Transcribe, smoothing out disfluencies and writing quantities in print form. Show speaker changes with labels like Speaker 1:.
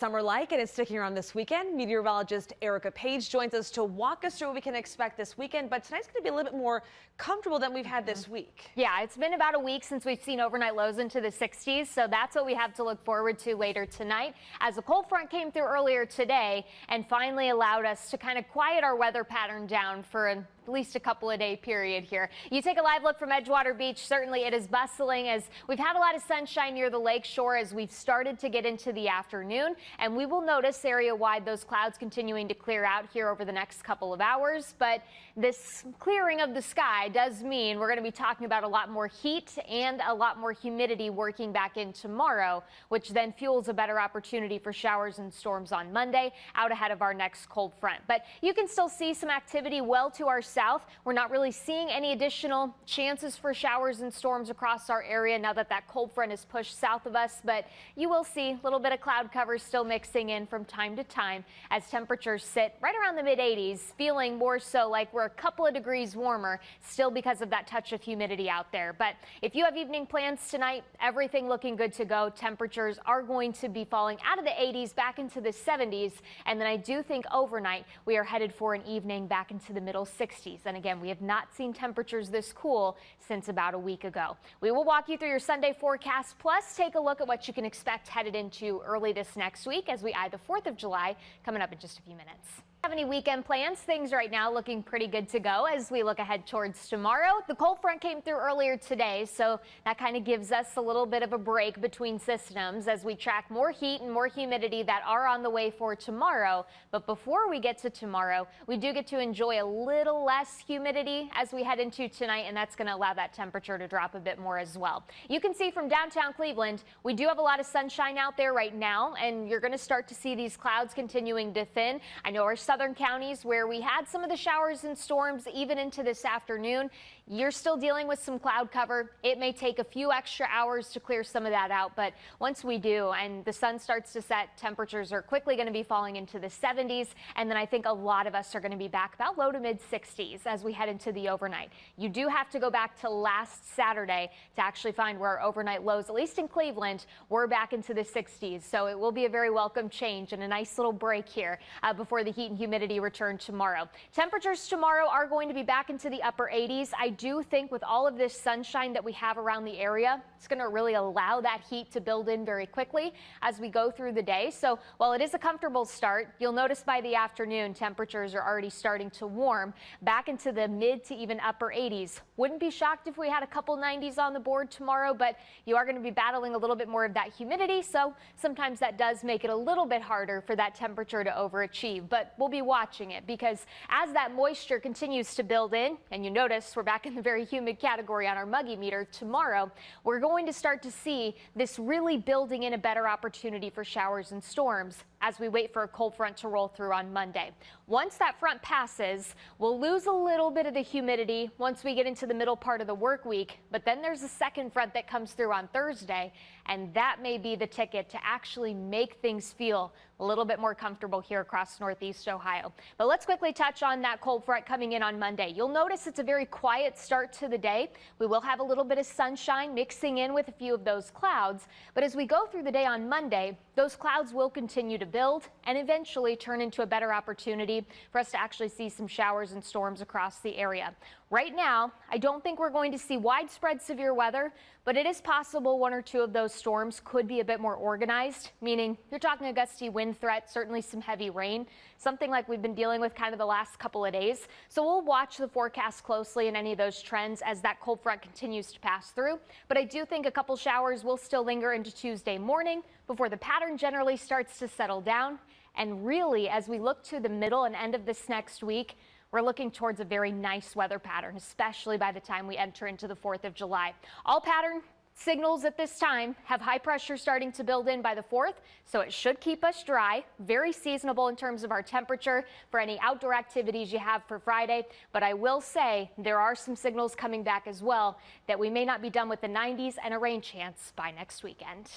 Speaker 1: Summer like, and it's sticking around this weekend. Meteorologist Erika Paige joins us to walk us through what we can expect this weekend, but tonight's going to be a little bit more comfortable than we've had this week.
Speaker 2: Yeah, it's been about a week since we've seen overnight lows into the 60s, so that's what we have to look forward to later tonight as a cold front came through earlier today and finally allowed us to kind of quiet our weather pattern down for at least a couple of day period here. You take a live look from Edgewater Beach. Certainly it is bustling as we've had a lot of sunshine near the lake shore as we've started to get into the afternoon, and we will notice area wide those clouds continuing to clear out here over the next couple of hours. But this clearing of the sky does mean we're going to be talking about a lot more heat and a lot more humidity working back in tomorrow, which then fuels a better opportunity for showers and storms on Monday out ahead of our next cold front. But you can still see some activity well to our south. We're not really seeing any additional chances for showers and storms across our area now that that cold front is pushed south of us, but you will see a little bit of cloud cover still mixing in from time to time as temperatures sit right around the mid 80s, feeling more so like we're a couple of degrees warmer still because of that touch of humidity out there. But if you have evening plans tonight, everything looking good to go. Temperatures are going to be falling out of the 80s back into the 70s, and then I do think overnight we are headed for an evening back into the middle 60s. And again, we have not seen temperatures this cool since about a week ago. We will walk you through your Sunday forecast, plus take a look at what you can expect headed into early this next week as we eye the 4th of July coming up in just a few minutes. Have any weekend plans? Things right now looking pretty good to go as we look ahead towards tomorrow. The cold front came through earlier today, so that kind of gives us a little bit of a break between systems as we track more heat and more humidity that are on the way for tomorrow. But before we get to tomorrow, we do get to enjoy a little less humidity as we head into tonight, and that's going to allow that temperature to drop a bit more as well. You can see from downtown Cleveland, we do have a lot of sunshine out there right now, and you're going to start to see these clouds continuing to thin. I know our southern counties where we had some of the showers and storms even into this afternoon, you're still dealing with some cloud cover. It may take a few extra hours to clear some of that out, but once we do and the sun starts to set, temperatures are quickly going to be falling into the 70s, and then I think a lot of us are going to be back about low to mid 60s as we head into the overnight. You do have to go back to last Saturday to actually find where our overnight lows, at least in Cleveland, were back into the 60s, so it will be a very welcome change and a nice little break here before the heat and humidity return tomorrow. Temperatures tomorrow are going to be back into the upper 80s. I do think with all of this sunshine that we have around the area, it's going to really allow that heat to build in very quickly as we go through the day. So while it is a comfortable start, you'll notice by the afternoon temperatures are already starting to warm back into the mid to even upper 80s. Wouldn't be shocked if we had a couple 90s on the board tomorrow, but you are going to be battling a little bit more of that humidity, so sometimes that does make it a little bit harder for that temperature to overachieve. But we'll be watching it because as that moisture continues to build in, and you notice we're back in the very humid category on our muggy meter tomorrow, we're going to start to see this really building in a better opportunity for showers and storms as we wait for a cold front to roll through on Monday. Once that front passes, we'll lose a little bit of the humidity once we get into the middle part of the work week, but then there's a second front that comes through on Thursday, and that may be the ticket to actually make things feel a little bit more comfortable here across Northeast Ohio. But let's quickly touch on that cold front coming in on Monday. You'll notice it's a very quiet start to the day. We will have a little bit of sunshine mixing in with a few of those clouds, but as we go through the day on Monday, those clouds will continue to build and eventually turn into a better opportunity for us to actually see some showers and storms across the area. Right now, I don't think we're going to see widespread severe weather, but it is possible one or two of those storms could be a bit more organized, meaning you're talking a gusty wind threat, certainly some heavy rain, something like we've been dealing with kind of the last couple of days. So we'll watch the forecast closely and any of those trends as that cold front continues to pass through. But I do think a couple showers will still linger into Tuesday morning before the pattern generally starts to settle down. And really, as we look to the middle and end of this next week, we're looking towards a very nice weather pattern, especially by the time we enter into the 4th of July. All pattern signals at this time have high pressure starting to build in by the 4th, so it should keep us dry, very seasonable in terms of our temperature for any outdoor activities you have for Friday. But I will say there are some signals coming back as well that we may not be done with the 90s and a rain chance by next weekend.